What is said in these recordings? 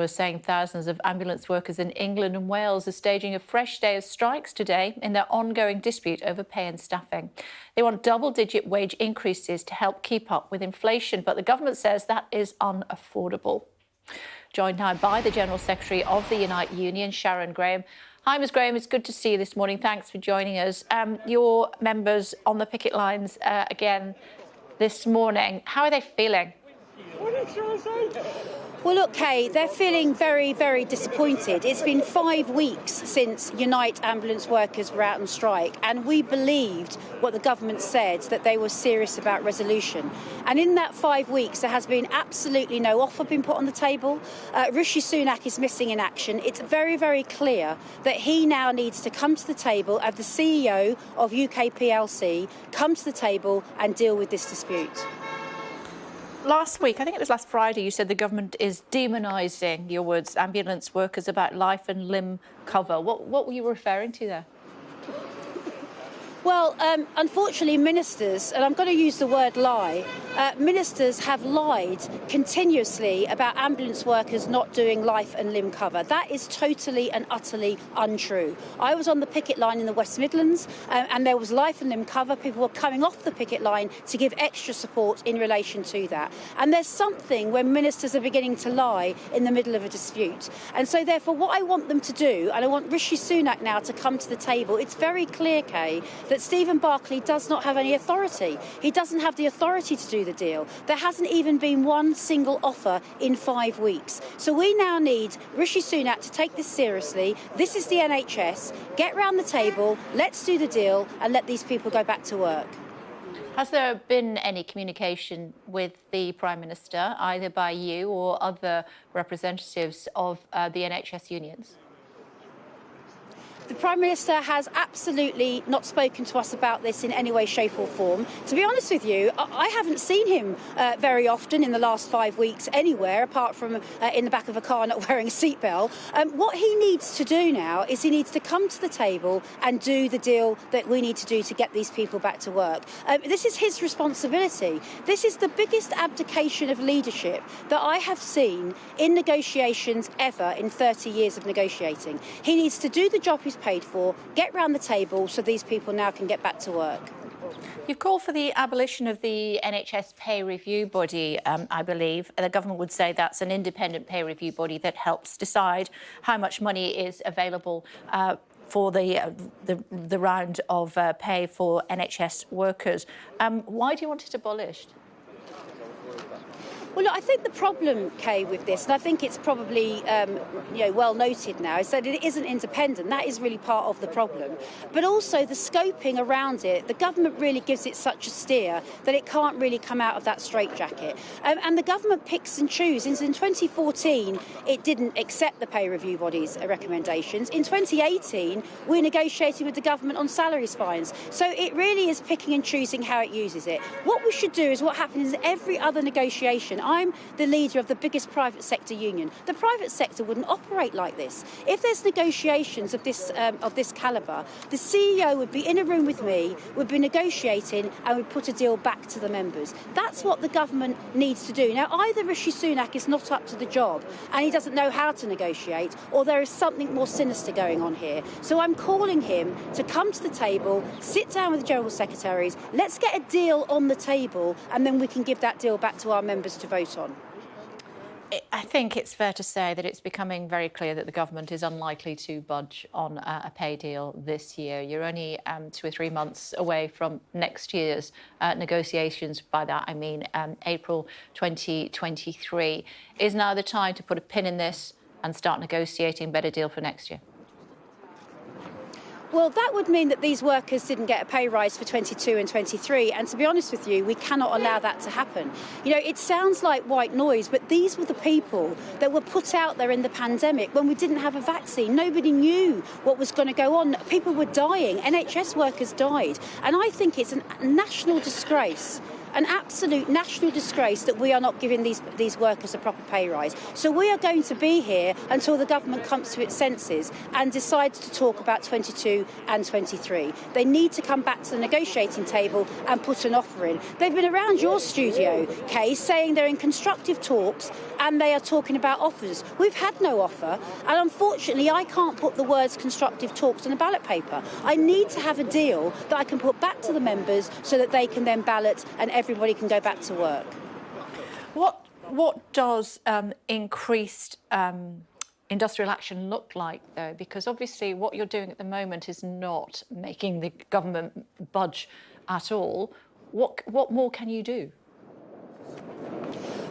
Was saying thousands of ambulance workers in England and Wales are staging a fresh day of strikes today in their ongoing dispute over pay and staffing. They want double-digit wage increases to help keep up with inflation, but the government says that is unaffordable. Joined now by the General Secretary of the Unite Union, Sharon Graham. Hi, Ms Graham, it's good to see you this morning. Thanks for joining us. Your members on the picket lines again this morning. How are they feeling? Well, look, Kay, they're feeling very, very disappointed. It's been 5 weeks since Unite ambulance workers were out on strike, and we believed what the government said, that they were serious about resolution. And in that 5 weeks, there has been absolutely no offer been put on the table. Rishi Sunak is missing in action. It's very, very clear that he now needs to come to the table as the CEO of UK PLC, come to the table and deal with this dispute. Last week, I think it was last Friday, you said the government is demonising, your words, ambulance workers about life and limb cover. What were you referring to there? Well, unfortunately, ministers, and I'm going to use the word lie, ministers have lied continuously about ambulance workers not doing life and limb cover. That is totally and utterly untrue. I was on the picket line in the West Midlands and there was life and limb cover. People were coming off the picket line to give extra support in relation to that. And there's something when ministers are beginning to lie in the middle of a dispute. And so therefore what I want them to do, and I want Rishi Sunak now to come to the table, it's very clear, Kay, that Steve Barkley does not have any authority. He doesn't have the authority to do the deal. There hasn't even been one single offer in 5 weeks. So we now need Rishi Sunak to take this seriously. This is the NHS. Get round the table, let's do the deal and let these people go back to work. Has there been any communication with the Prime Minister, either by you or other representatives of the NHS unions? The Prime Minister has absolutely not spoken to us about this in any way, shape or form. To be honest with you, I haven't seen him very often in the last 5 weeks anywhere, apart from in the back of a car not wearing a seatbelt. What he needs to do now is he needs to come to the table and do the deal that we need to do to get these people back to work. This is his responsibility. This is the biggest abdication of leadership that I have seen in negotiations ever in 30 years of negotiating. He needs to do the job he's paid for, get round the table so these people now can get back to work. You've called for the abolition of the NHS Pay Review Body, I believe. The government would say that's an independent pay review body that helps decide how much money is available for the round of pay for NHS workers. Why do you want it abolished? Well, look, I think the problem, Kay, with this, and I think it's probably well noted now, is that it isn't independent. That is really part of the problem. But also the scoping around it, the government really gives it such a steer that it can't really come out of that straitjacket. And the government picks and chooses. In 2014, it didn't accept the pay review body's recommendations. In 2018, we're negotiating with the government on salary spines. So it really is picking and choosing how it uses it. What we should do is what happens in every other negotiation. I'm the leader of the biggest private sector union. The private sector wouldn't operate like this. If there's negotiations of this calibre, the CEO would be in a room with me, would be negotiating and would put a deal back to the members. That's what the government needs to do. Now, either Rishi Sunak is not up to the job and he doesn't know how to negotiate, or there is something more sinister going on here. So I'm calling him to come to the table, sit down with the General Secretaries, let's get a deal on the table and then we can give that deal back to our members to vote on. I think it's fair to say that it's becoming very clear that the government is unlikely to budge on a pay deal this year. You're only 2 or 3 months away from next year's negotiations. By that, I mean April 2023. Is now the time to put a pin in this and start negotiating a better deal for next year? Well, that would mean that these workers didn't get a pay rise for 22 and 23. And to be honest with you, we cannot allow that to happen. You know, it sounds like white noise, but these were the people that were put out there in the pandemic when we didn't have a vaccine. Nobody knew what was going to go on. People were dying. NHS workers died. And I think it's a national disgrace an absolute national disgrace that we are not giving these workers a proper pay rise. So we are going to be here until the government comes to its senses and decides to talk about 22 and 23. They need to come back to the negotiating table and put an offer in. They've been around your studio, Kay, saying they're in constructive talks and they are talking about offers. We've had no offer, and unfortunately I can't put the words constructive talks on a ballot paper. I need to have a deal that I can put back to the members so that they can then ballot and everybody can go back to work. What does increased industrial action look like, though? Because obviously what you're doing at the moment is not making the government budge at all. What more can you do?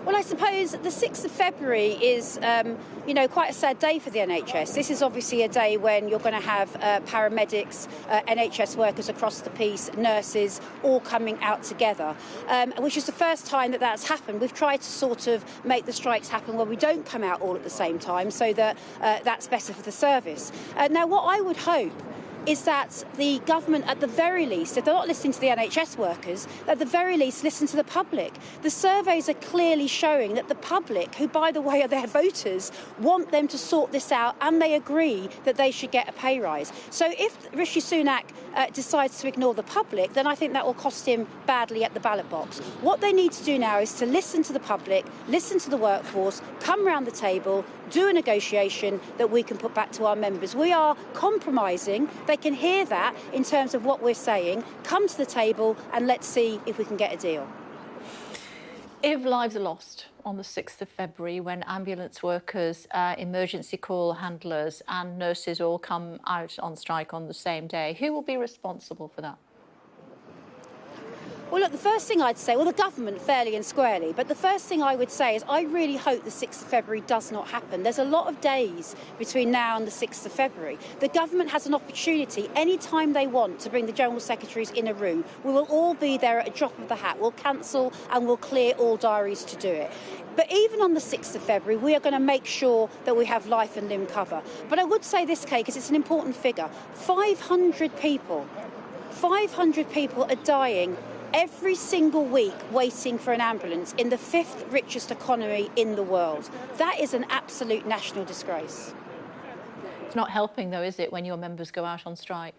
Well, I suppose the 6th of February is, quite a sad day for the NHS. This is obviously a day when you're going to have paramedics, NHS workers across the piece, nurses, all coming out together, which is the first time that that's happened. We've tried to sort of make the strikes happen where we don't come out all at the same time so that that's better for the service. Now, what I would hope is that the government, at the very least, if they're not listening to the NHS workers, at the very least listen to the public. The surveys are clearly showing that the public, who by the way are their voters, want them to sort this out, and they agree that they should get a pay rise. So if Rishi Sunak decides to ignore the public, then I think that will cost him badly at the ballot box. What they need to do now is to listen to the public, listen to the workforce, come round the table, do a negotiation that we can put back to our members. We are compromising. They can hear that in terms of what we're saying. Come to the table and let's see if we can get a deal. If lives are lost on the 6th of February when ambulance workers, emergency call handlers and nurses all come out on strike on the same day, who will be responsible for that? Well, look, the first thing I'd say, well, the government fairly and squarely, but the first thing I would say is I really hope the 6th of February does not happen. There's a lot of days between now and the 6th of February. The government has an opportunity any time they want to bring the General Secretaries in a room. We will all be there at a drop of the hat. We'll cancel and we'll clear all diaries to do it. But even on the 6th of February, we are going to make sure that we have life and limb cover. But I would say this, Kay, because it's an important figure. 500 people are dying every single week waiting for an ambulance in the 5th richest economy in the world. That is an absolute national disgrace. It's not helping, though, is it, when your members go out on strike?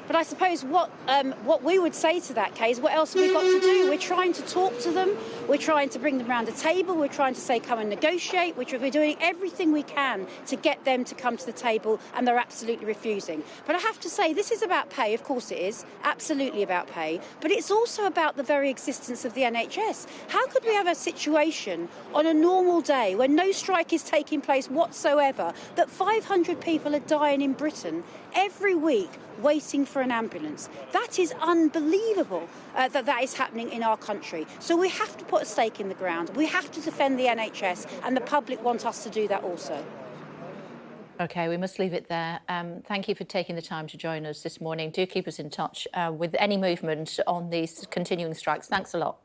But I suppose what we would say to that, Kay, is what else have we got to do? We're trying to talk to them. We're trying to bring them around a table. We're trying to say, come and negotiate. We're doing everything we can to get them to come to the table, and they're absolutely refusing. But I have to say, this is about pay. Of course it is. Absolutely about pay. But it's also about the very existence of the NHS. How could we have a situation on a normal day when no strike is taking place whatsoever, that 500 people are dying in Britain every week waiting for an ambulance? That is unbelievable that is happening in our country. So we have to put a stake in the ground. We have to defend the NHS, and the public want us to do that also. OK, we must leave it there. Thank you for taking the time to join us this morning. Do keep us in touch with any movement on these continuing strikes. Thanks a lot.